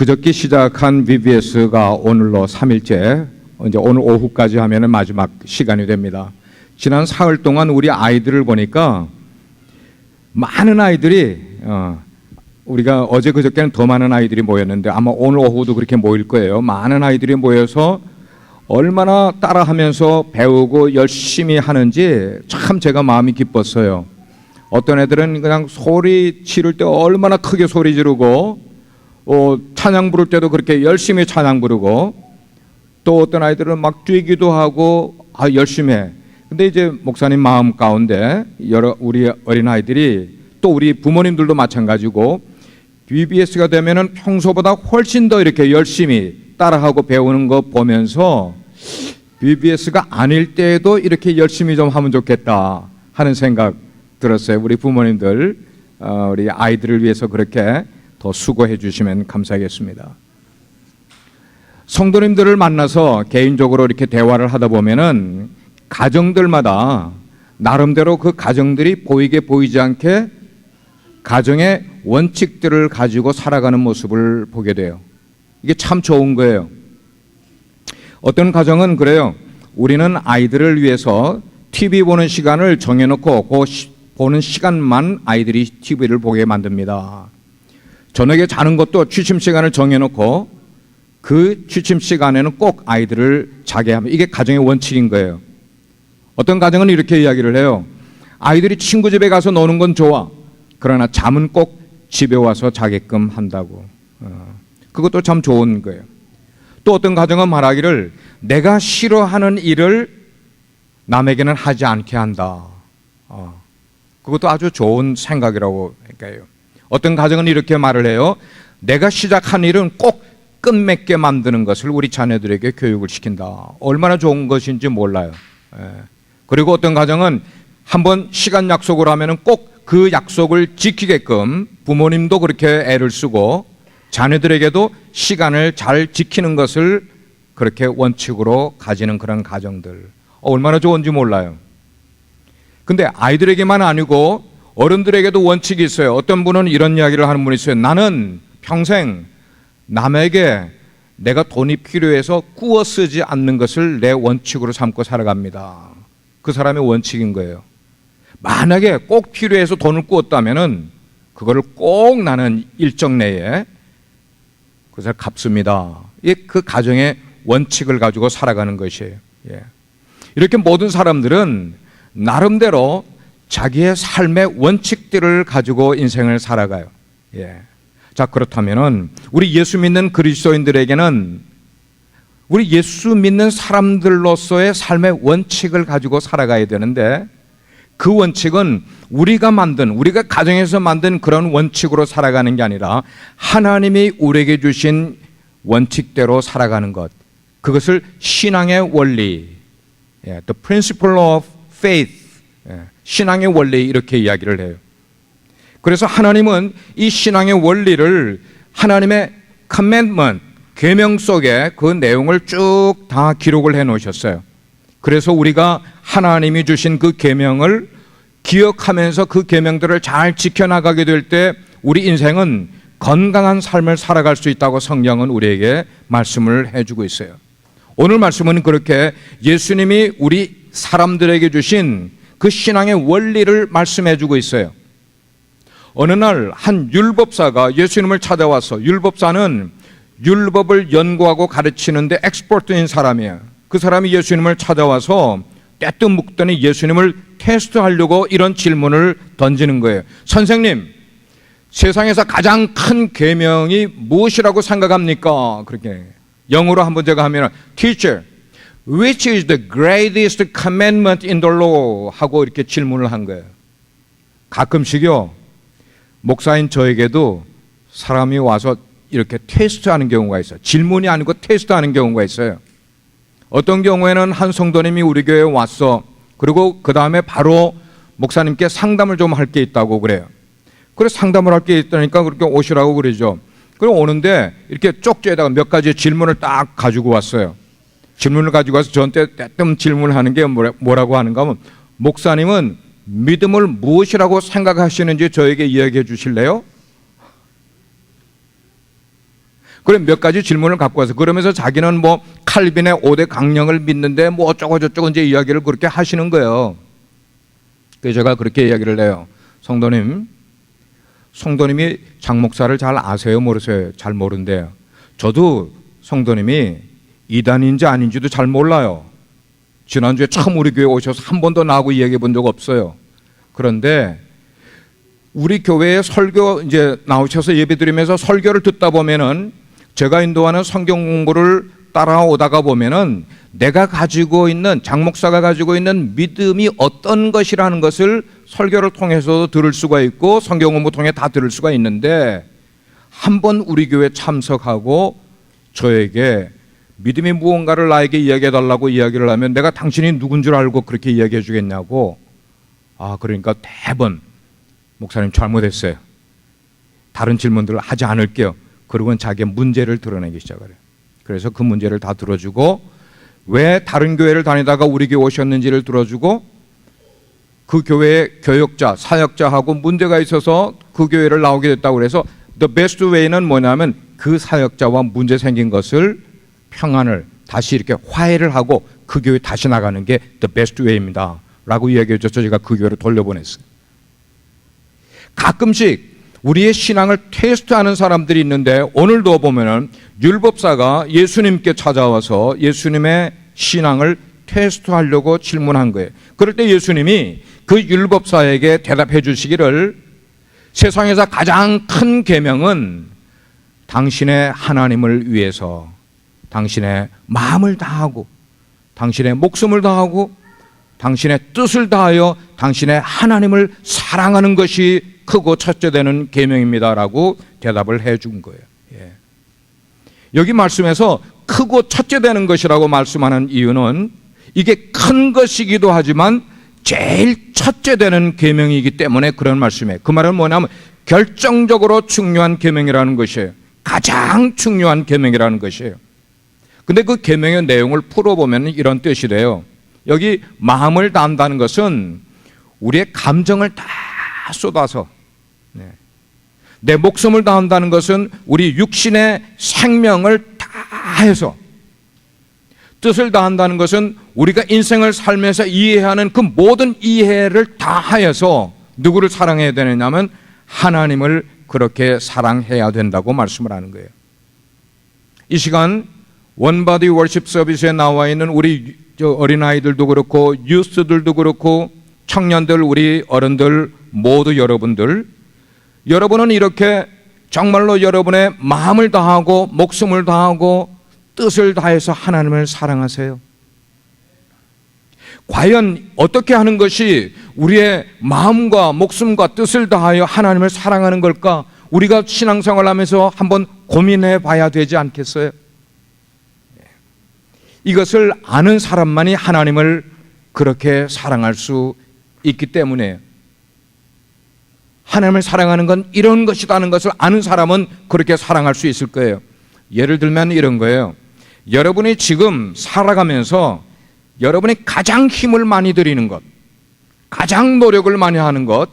그저께 시작한 VBS가 오늘로 3일째, 이제 오늘 오후까지 하면은 마지막 시간이 됩니다. 지난 사흘 동안 우리 아이들을 보니까 많은 아이들이 우리가 어제 그저께는 더 많은 아이들이 모였는데 아마 오늘 오후도 그렇게 모일 거예요. 많은 아이들이 모여서 얼마나 따라하면서 배우고 열심히 하는지 참 제가 마음이 기뻤어요. 어떤 애들은 그냥 소리 지를 때 얼마나 크게 소리 지르고 찬양 부를 때도 그렇게 열심히 찬양 부르고, 또 어떤 아이들은 막 뛰기도 하고 열심히 해. 근데 이제 목사님 마음 가운데 우리 어린아이들이, 또 우리 부모님들도 마찬가지고 VBS가 되면은 평소보다 훨씬 더 이렇게 열심히 따라하고 배우는 거 보면서 VBS가 아닐 때에도 이렇게 열심히 좀 하면 좋겠다 하는 생각 들었어요. 우리 부모님들 우리 아이들을 위해서 그렇게 더 수고해 주시면 감사하겠습니다. 성도님들을 만나서 개인적으로 이렇게 대화를 하다 보면은 가정들마다 나름대로 그 가정들이 보이게 보이지 않게 가정의 원칙들을 가지고 살아가는 모습을 보게 돼요. 이게 참 좋은 거예요. 어떤 가정은 그래요. 우리는 아이들을 위해서 TV 보는 시간을 정해놓고 그 보는 시간만 아이들이 TV를 보게 만듭니다. 저녁에 자는 것도 취침 시간을 정해놓고 그 취침 시간에는 꼭 아이들을 자게 하면, 이게 가정의 원칙인 거예요. 어떤 가정은 이렇게 이야기를 해요. 아이들이 친구 집에 가서 노는 건 좋아. 그러나 잠은 꼭 집에 와서 자게끔 한다고. 그것도 참 좋은 거예요. 또 어떤 가정은 말하기를 내가 싫어하는 일을 남에게는 하지 않게 한다. 그것도 아주 좋은 생각이라고 할까요. 어떤 가정은 이렇게 말을 해요. 내가 시작한 일은 꼭 끝맺게 만드는 것을 우리 자녀들에게 교육을 시킨다. 얼마나 좋은 것인지 몰라요. 그리고 어떤 가정은 한번 시간 약속을 하면은 꼭 그 약속을 지키게끔 부모님도 그렇게 애를 쓰고 자녀들에게도 시간을 잘 지키는 것을 그렇게 원칙으로 가지는 그런 가정들. 얼마나 좋은지 몰라요. 근데 아이들에게만 아니고 어른들에게도 원칙이 있어요. 어떤 분은 이런 이야기를 하는 분이 있어요. 나는 평생 남에게 내가 돈이 필요해서 꾸어 쓰지 않는 것을 내 원칙으로 삼고 살아갑니다. 그 사람의 원칙인 거예요. 만약에 꼭 필요해서 돈을 꾸었다면은 그거를 꼭 나는 일정 내에 그것을 갚습니다. 이게 그 가정의 원칙을 가지고 살아가는 것이에요. 이렇게 모든 사람들은 나름대로 자기의 삶의 원칙들을 가지고 인생을 살아가요. 자, 그렇다면은 우리 예수 믿는 그리스도인들에게는 우리 예수 믿는 사람들로서의 삶의 원칙을 가지고 살아가야 되는데, 그 원칙은 우리가 가정에서 만든 그런 원칙으로 살아가는 게 아니라 하나님이 우리에게 주신 원칙대로 살아가는 것, 그것을 신앙의 원리, The principle of faith, 신앙의 원리, 이렇게 이야기를 해요. 그래서 하나님은 이 신앙의 원리를 하나님의 commandment, 계명 속에 그 내용을 쭉 다 기록을 해 놓으셨어요. 그래서 우리가 하나님이 주신 그 계명을 기억하면서 그 계명들을 잘 지켜나가게 될 때 우리 인생은 건강한 삶을 살아갈 수 있다고 성경은 우리에게 말씀을 해주고 있어요. 오늘 말씀은 그렇게 예수님이 우리 사람들에게 주신 그 신앙의 원리를 말씀해주고 있어요. 어느 날 한 율법사가 예수님을 찾아와서, 율법사는 율법을 연구하고 가르치는데 엑스퍼트인 사람이에요. 그 사람이 예수님을 찾아와서 떼뜻 묵더니 예수님을 테스트하려고 이런 질문을 던지는 거예요. 선생님, 세상에서 가장 큰 계명이 무엇이라고 생각합니까? 그렇게 영어로 한번 제가 하면 Teacher, which is the greatest commandment in the law? 하고 이렇게 질문을 한 거예요. 가끔씩요, 목사인 저에게도 사람이 와서 이렇게 테스트하는 경우가 있어요. 질문이 아니고 테스트하는 경우가 있어요. 어떤 경우에는 한 성도님이 우리 교회에 왔어. 그리고 그 다음에 바로 목사님께 상담을 좀 할 게 있다고 그래요. 그래서 상담을 할 게 있다니까 그렇게 오시라고 그러죠. 그리고 오는데 이렇게 쪽지에다가 몇 가지 질문을 딱 가지고 왔어요. 질문을 가지고 와서 저한테 때뜸 질문을 하는 게 뭐라고 하는가 하면, 목사님은 믿음을 무엇이라고 생각하시는지 저에게 이야기해 주실래요? 그래 몇 가지 질문을 갖고 와서 그러면서 자기는 뭐 칼빈의 5대 강령을 믿는데 뭐 어쩌고 저쩌고 이제 이야기를 그렇게 하시는 거예요. 그래서 제가 그렇게 이야기를 해요. 성도님이 장 목사를 잘 아세요? 모르세요? 잘 모른대요. 저도 성도님이 이단인지 아닌지도 잘 몰라요. 지난주에 처음 우리 교회 오셔서 한 번도 나하고 이야기해 본 적 없어요. 그런데 우리 교회에 설교 이제 나오셔서 예배 드리면서 설교를 듣다 보면은 제가 인도하는 성경 공부를 따라오다가 보면은 내가 가지고 있는 장 목사가 가지고 있는 믿음이 어떤 것이라는 것을 설교를 통해서도 들을 수가 있고 성경 공부 통해 다 들을 수가 있는데 한 번 우리 교회 참석하고 저에게 믿음이 무언가를 나에게 이야기해 달라고 이야기를 하면 내가 당신이 누군 줄 알고 그렇게 이야기해 주겠냐고. 그러니까 대번 목사님 잘못했어요. 다른 질문들을 하지 않을게요. 그러고는 자기의 문제를 드러내기 시작을 해요. 그래서 그 문제를 다 들어주고 왜 다른 교회를 다니다가 우리 교회 오셨는지를 들어주고 그 교회의 교역자, 사역자하고 문제가 있어서 그 교회를 나오게 됐다고 그래서 the best way는 뭐냐면 그 사역자와 문제 생긴 것을 평안을 다시 이렇게 화해를 하고 그 교회 다시 나가는 게 the best way입니다 라고 이야기해 줘서 제가 그 교회로 돌려보냈어요. 가끔씩 우리의 신앙을 테스트하는 사람들이 있는데 오늘도 보면은 율법사가 예수님께 찾아와서 예수님의 신앙을 테스트하려고 질문한 거예요. 그럴 때 예수님이 그 율법사에게 대답해 주시기를 세상에서 가장 큰 계명은 당신의 하나님을 위해서 당신의 마음을 다하고 당신의 목숨을 다하고 당신의 뜻을 다하여 당신의 하나님을 사랑하는 것이 크고 첫째 되는 계명입니다라고 대답을 해준 거예요. 여기 말씀에서 크고 첫째 되는 것이라고 말씀하는 이유는 이게 큰 것이기도 하지만 제일 첫째 되는 계명이기 때문에 그런 말씀이에요. 그 말은 뭐냐면 결정적으로 중요한 계명이라는 것이에요. 가장 중요한 계명이라는 것이에요. 근데 그 계명의 내용을 풀어보면 이런 뜻이 돼요. 여기 마음을 다한다는 것은 우리의 감정을 다 쏟아서 내 목숨을 다한다는 것은 우리 육신의 생명을 다해서 뜻을 다한다는 것은 우리가 인생을 살면서 이해하는 그 모든 이해를 다하여서 누구를 사랑해야 되느냐면 하나님을 그렇게 사랑해야 된다고 말씀을 하는 거예요. 이 시간 원바디 월십 서비스에 나와 있는 우리 어린아이들도 그렇고 유스들도 그렇고 청년들 우리 어른들 모두 여러분은 이렇게 정말로 여러분의 마음을 다하고 목숨을 다하고 뜻을 다해서 하나님을 사랑하세요. 과연 어떻게 하는 것이 우리의 마음과 목숨과 뜻을 다하여 하나님을 사랑하는 걸까? 우리가 신앙생활 하면서 한번 고민해 봐야 되지 않겠어요? 이것을 아는 사람만이 하나님을 그렇게 사랑할 수 있기 때문에 하나님을 사랑하는 건 이런 것이라는 것을 아는 사람은 그렇게 사랑할 수 있을 거예요. 예를 들면 이런 거예요. 여러분이 지금 살아가면서 여러분이 가장 힘을 많이 들이는 것, 가장 노력을 많이 하는 것,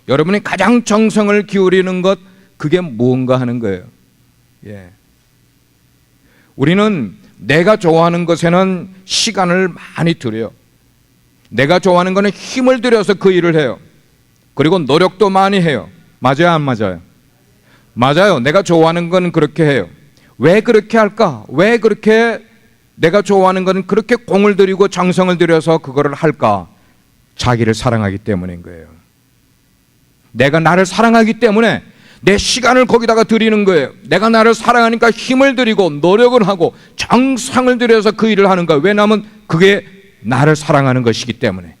여러분이 가장 정성을 기울이는 것, 그게 무언가 하는 거예요. 우리는 내가 좋아하는 것에는 시간을 많이 들여요. 내가 좋아하는 것은 힘을 들여서 그 일을 해요. 그리고 노력도 많이 해요. 맞아요, 안 맞아요? 맞아요. 내가 좋아하는 건 그렇게 해요. 왜 그렇게 할까? 왜 그렇게 내가 좋아하는 건 그렇게 공을 들이고 정성을 들여서 그거를 할까? 자기를 사랑하기 때문인 거예요. 내가 나를 사랑하기 때문에 내 시간을 거기다가 들이는 거예요. 내가 나를 사랑하니까 힘을 들이고 노력을 하고 정성을 들여서 그 일을 하는 거예요. 왜냐하면 그게 나를 사랑하는 것이기 때문에.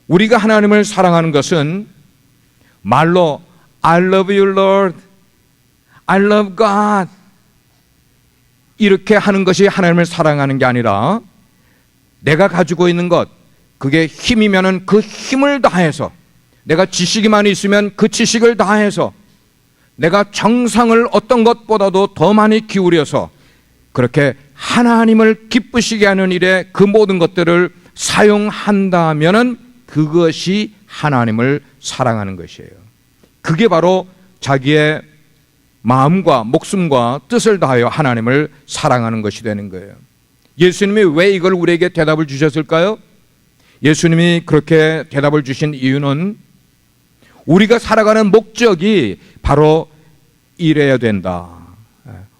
우리가 하나님을 사랑하는 것은 말로 I love you Lord, I love God 이렇게 하는 것이 하나님을 사랑하는 게 아니라 내가 가지고 있는 것, 그게 힘이면은 그 힘을 다해서, 내가 지식이 많이 있으면 그 지식을 다해서, 내가 정성을 어떤 것보다도 더 많이 기울여서 그렇게 하나님을 기쁘시게 하는 일에 그 모든 것들을 사용한다면은 그것이 하나님을 사랑하는 것이에요. 그게 바로 자기의 마음과 목숨과 뜻을 다하여 하나님을 사랑하는 것이 되는 거예요. 예수님이 왜 이걸 우리에게 대답을 주셨을까요? 예수님이 그렇게 대답을 주신 이유는 우리가 살아가는 목적이 바로 이래야 된다.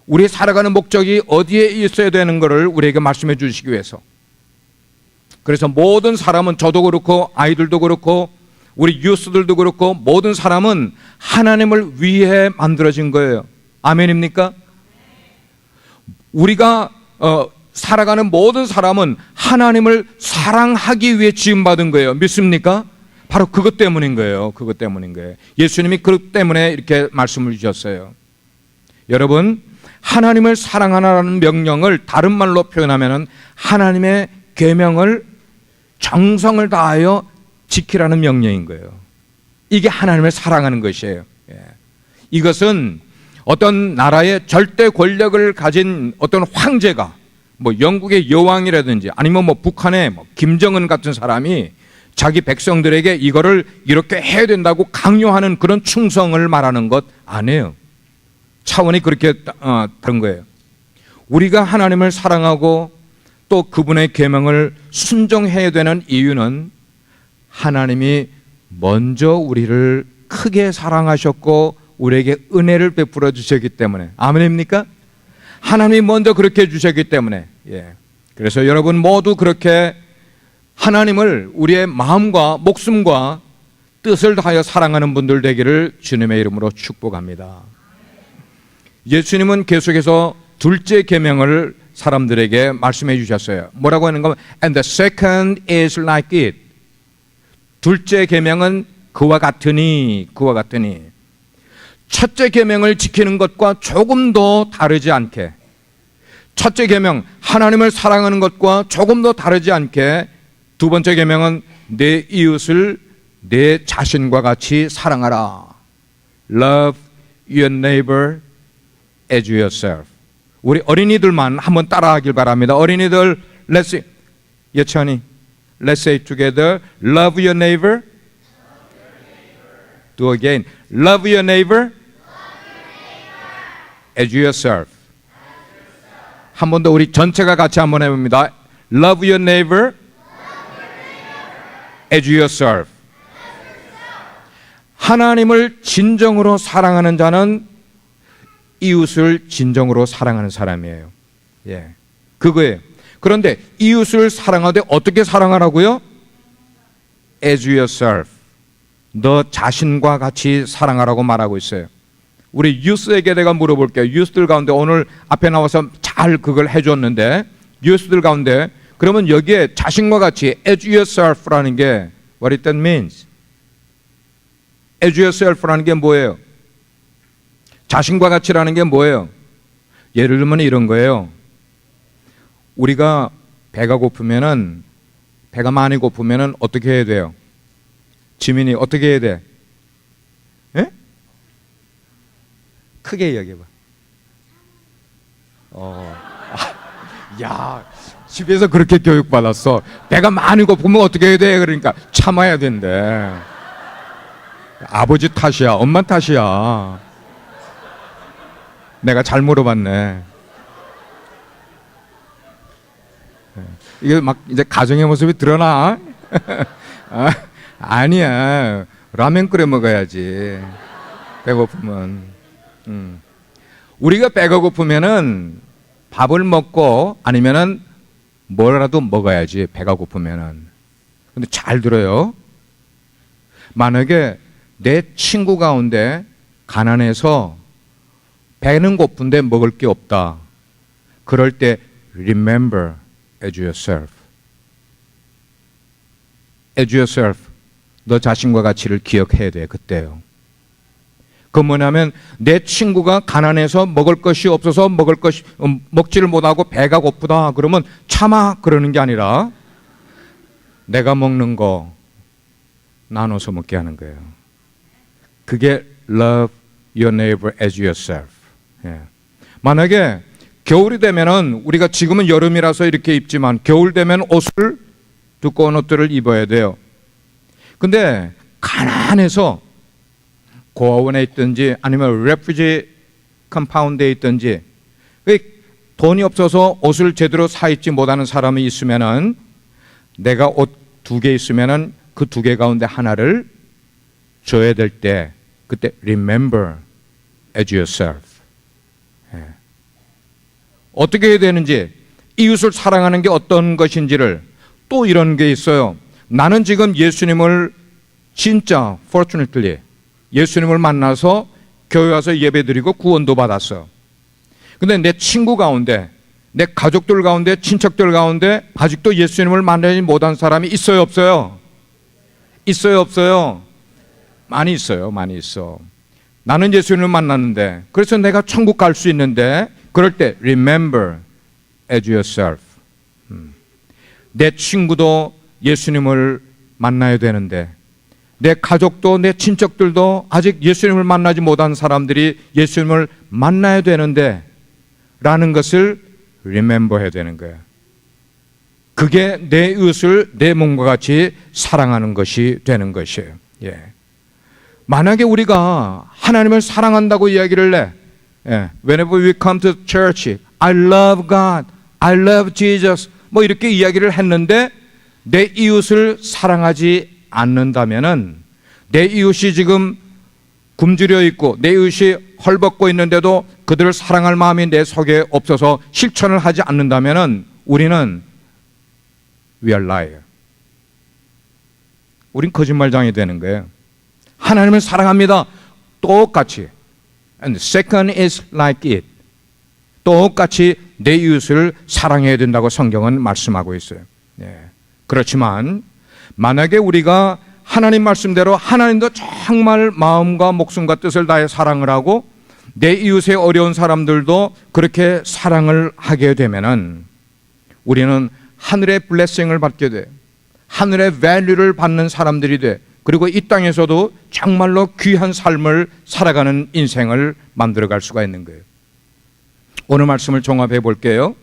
우리 살아가는 목적이 어디에 있어야 되는 것을 우리에게 말씀해 주시기 위해서. 그래서 모든 사람은, 저도 그렇고 아이들도 그렇고 우리 유스들도 그렇고 모든 사람은 하나님을 위해 만들어진 거예요. 아멘입니까? 우리가 살아가는 모든 사람은 하나님을 사랑하기 위해 지음받은 거예요. 믿습니까? 바로 그것 때문인 거예요. 그것 때문인 거예요. 예수님이 그것 때문에 이렇게 말씀을 주셨어요. 여러분, 하나님을 사랑하라는 명령을 다른 말로 표현하면 하나님의 계명을 정성을 다하여 지키라는 명령인 거예요. 이게 하나님을 사랑하는 것이에요. 이것은 어떤 나라의 절대 권력을 가진 어떤 황제가, 뭐 영국의 여왕이라든지 아니면 뭐 북한의 김정은 같은 사람이 자기 백성들에게 이거를 이렇게 해야 된다고 강요하는 그런 충성을 말하는 것 아니에요. 차원이 그렇게 다른 거예요. 우리가 하나님을 사랑하고 또 그분의 계명을 순종해야 되는 이유는 하나님이 먼저 우리를 크게 사랑하셨고 우리에게 은혜를 베풀어 주셨기 때문에. 아멘입니까? 하나님이 먼저 그렇게 해주셨기 때문에. 그래서 여러분 모두 그렇게 하나님을 우리의 마음과 목숨과 뜻을 다하여 사랑하는 분들 되기를 주님의 이름으로 축복합니다. 예수님은 계속해서 둘째 계명을 사람들에게 말씀해 주셨어요. 뭐라고 하는가? And the second is like it. 둘째 계명은 그와 같으니. 첫째 계명을 지키는 것과 조금 더 다르지 않게, 첫째 계명 하나님을 사랑하는 것과 조금 더 다르지 않게 두 번째 계명은 내 이웃을 내 자신과 같이 사랑하라. Love your neighbor as yourself. 우리 어린이들만 한번 따라하길 바랍니다. 어린이들, let's say, 예찬이, let's say together, love your neighbor. Do again, love your neighbor as yourself. 한 번 더 우리 전체가 같이 한번 해봅니다. Love your neighbor as yourself. 하나님을 진정으로 사랑하는 자는 이웃을 진정으로 사랑하는 사람이에요. 그거예요. 그런데 이웃을 사랑하되 어떻게 사랑하라고요? As yourself. 너 자신과 같이 사랑하라고 말하고 있어요. 우리 유스에게 내가 물어볼게요. 유스들 가운데 오늘 앞에 나와서 잘 그걸 해줬는데, 유스들 가운데 그러면 여기에 자신과 같이 as yourself라는 게 what it means? as yourself라는 게 뭐예요? 자신과 같이라는 게 뭐예요? 예를 들면 이런 거예요. 우리가 배가 고프면은, 배가 많이 고프면은 어떻게 해야 돼요? 지민이 어떻게 해야 돼? 에? 크게 이야기해봐. 야, 집에서 그렇게 교육받았어. 배가 많이 고프면 어떻게 해야 돼? 그러니까 참아야 된대. 아버지 탓이야, 엄마 탓이야. 내가 잘 물어봤네. 이게 막 이제 가정의 모습이 드러나? 아니야. 라면 끓여 먹어야지. 배고프면. 우리가 배가 고프면은 밥을 먹고 아니면은 뭐라도 먹어야지. 배가 고프면은. 근데 잘 들어요. 만약에 내 친구 가운데 가난해서 배는 고픈데 먹을 게 없다. 그럴 때 remember as yourself. as yourself. 너 자신과 가치를 기억해야 돼. 그때요. 그 뭐냐면 내 친구가 가난해서 먹을 것이 없어서 먹지를 못하고 배가 고프다. 그러면 참아 그러는 게 아니라 내가 먹는 거 나눠서 먹게 하는 거예요. 그게 love your neighbor as yourself. 만약에 겨울이 되면은 우리가 지금은 여름이라서 이렇게 입지만 겨울 되면 옷을 두꺼운 옷들을 입어야 돼요. 근데 가난해서 고아원에 있든지 아니면 레퓨지 컴파운드에 있든지 돈이 없어서 옷을 제대로 사 입지 못하는 사람이 있으면은 내가 옷 2개 있으면은 그 2개 가운데 하나를 줘야 될 때 그때 remember as yourself. 예. 어떻게 해야 되는지, 이웃을 사랑하는 게 어떤 것인지를, 또 이런 게 있어요. 나는 지금 예수님을 진짜 fortunately 예수님을 만나서 교회 와서 예배드리고 구원도 받았어. 근데 내 친구 가운데, 내 가족들 가운데, 친척들 가운데 아직도 예수님을 만나지 못한 사람이 있어요, 없어요? 있어요, 없어요? 많이 있어요, 많이 있어. 나는 예수님을 만났는데, 그래서 내가 천국 갈 수 있는데, 그럴 때 remember as yourself. 내 친구도 예수님을 만나야 되는데, 내 가족도 내 친척들도 아직 예수님을 만나지 못한 사람들이 예수님을 만나야 되는데 라는 것을 remember 해야 되는 거예요. 그게 내 이웃을 내 몸과 같이 사랑하는 것이 되는 것이에요. 예. 만약에 우리가 하나님을 사랑한다고 이야기를 해, 예. Whenever we come to church, I love God, I love Jesus, 뭐 이렇게 이야기를 했는데 내 이웃을 사랑하지 않는다면은, 내 이웃이 지금 굶주려 있고 내 이웃이 헐벗고 있는데도 그들을 사랑할 마음이 내 속에 없어서 실천을 하지 않는다면은 우리는 we are liar. 우린 거짓말장이 되는 거예요. 하나님을 사랑합니다. 똑같이. And second is like it. 똑같이 내 이웃을 사랑해야 된다고 성경은 말씀하고 있어요. 예. 그렇지만 만약에 우리가 하나님 말씀대로 하나님도 정말 마음과 목숨과 뜻을 다해 사랑을 하고 내 이웃의 어려운 사람들도 그렇게 사랑을 하게 되면은 우리는 하늘의 블레싱을 받게 돼, 하늘의 밸류를 받는 사람들이 돼, 그리고 이 땅에서도 정말로 귀한 삶을 살아가는 인생을 만들어갈 수가 있는 거예요. 오늘 말씀을 종합해 볼게요.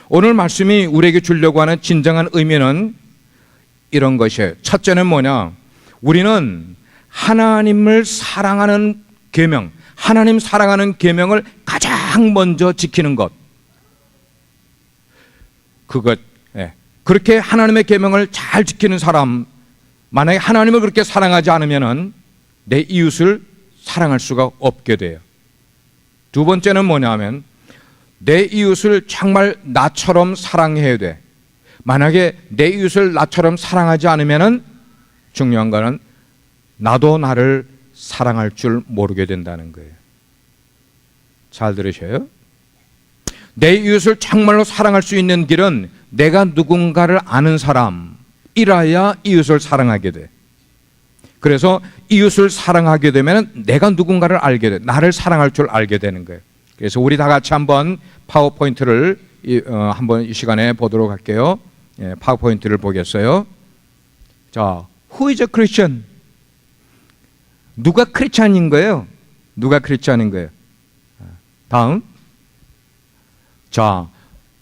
오늘 말씀이 우리에게 주려고 하는 진정한 의미는 이런 것이에요. 첫째는 뭐냐? 우리는 하나님을 사랑하는 계명, 하나님 사랑하는 계명을 가장 먼저 지키는 것. 그것, 예. 그렇게 하나님의 계명을 잘 지키는 사람, 만약에 하나님을 그렇게 사랑하지 않으면은 내 이웃을 사랑할 수가 없게 돼요. 두 번째는 뭐냐면 내 이웃을 정말 나처럼 사랑해야 돼. 만약에 내 이웃을 나처럼 사랑하지 않으면은 중요한 거는 나도 나를 사랑할 줄 모르게 된다는 거예요. 잘 들으셔요? 내 이웃을 정말로 사랑할 수 있는 길은 내가 누군가를 아는 사람이라야 이웃을 사랑하게 돼. 그래서 이웃을 사랑하게 되면 내가 누군가를 알게 돼. 나를 사랑할 줄 알게 되는 거예요. 그래서 우리 다 같이 한번 파워포인트를 한번 이 시간에 보도록 할게요. 예, 파워포인트를 보겠어요. 자, Who is a Christian? 누가 크리스찬인 거예요? 누가 크리스찬인 거예요? 다음. 자,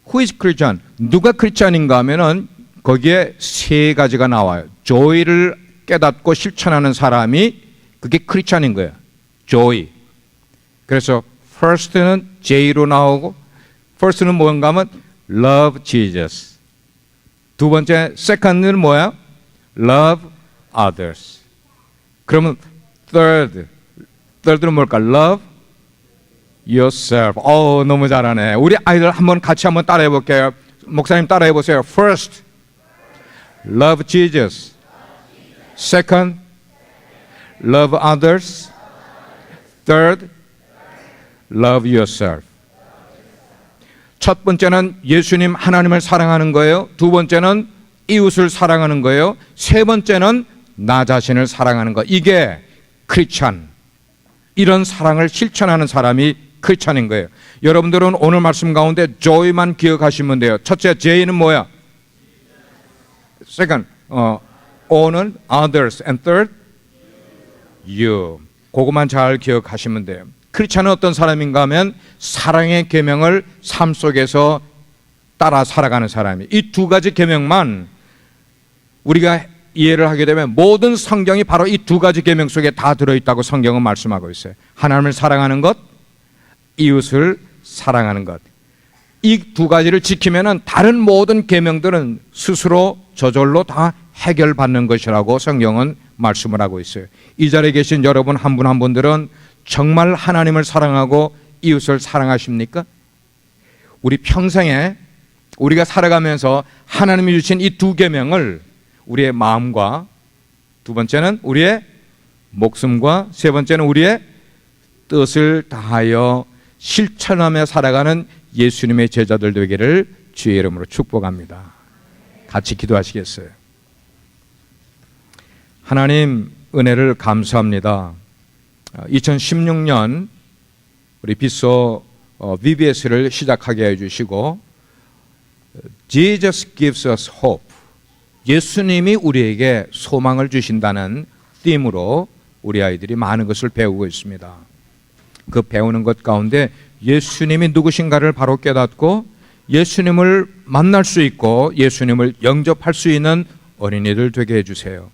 Who is Christian? 누가 크리스찬인가 하면은 거기에 세 가지가 나와요. 조이를 깨닫고 실천하는 사람이 그게 크리스찬인 거예요. 조이. 그래서 first는 J로 나오고, first는 뭔가 하면 love Jesus. 두 번째, second는 뭐야? love others. 그러면 third는 뭘까? love yourself. 너무 잘하네. 우리 아이들 한번 같이 한번 따라해 볼게요. 목사님 따라해 보세요. First, love Jesus. Second, love others. Third, love yourself. 첫 번째는 예수님 하나님을 사랑하는 거예요. 두 번째는 이웃을 사랑하는 거예요. 세 번째는 나 자신을 사랑하는 거. 이게 크리스찬. 이런 사랑을 실천하는 사람이 크리스찬인 거예요. 여러분들은 오늘 말씀 가운데 조이만 기억하시면 돼요. 첫째 J는 뭐야? Second, O는 others, and third, you. 그것만 잘 기억하시면 돼요. 크리스찬은 어떤 사람인가 하면 사랑의 계명을 삶 속에서 따라 살아가는 사람이. 이 두 가지 계명만 우리가 이해를 하게 되면 모든 성경이 바로 이 두 가지 계명 속에 다 들어있다고 성경은 말씀하고 있어요. 하나님을 사랑하는 것, 이웃을 사랑하는 것. 이 두 가지를 지키면은 다른 모든 계명들은 스스로 저절로 다 해결받는 것이라고 성경은 말씀을 하고 있어요. 이 자리에 계신 여러분 한 분 한 분들은 정말 하나님을 사랑하고 이웃을 사랑하십니까? 우리 평생에 우리가 살아가면서 하나님이 주신 이 두 계명을 우리의 마음과, 두 번째는 우리의 목숨과, 세 번째는 우리의 뜻을 다하여 실천하며 살아가는 예수님의 제자들 되기를 주의 이름으로 축복합니다. 같이 기도하시겠어요? 하나님 은혜를 감사합니다. 2016년 우리 빗소 VBS를 시작하게 해주시고 Jesus gives us hope, 예수님이 우리에게 소망을 주신다는 팀으로 우리 아이들이 많은 것을 배우고 있습니다. 그 배우는 것 가운데 예수님이 누구신가를 바로 깨닫고 예수님을 만날 수 있고 예수님을 영접할 수 있는 어린이들 되게 해주세요.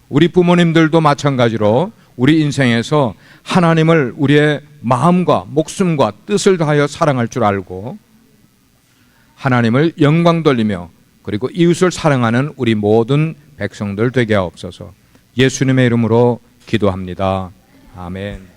우리 부모님들도 마찬가지로 우리 인생에서 하나님을 우리의 마음과 목숨과 뜻을 다하여 사랑할 줄 알고 하나님을 영광 돌리며 그리고 이웃을 사랑하는 우리 모든 백성들 되게 하옵소서. 예수님의 이름으로 기도합니다. 아멘.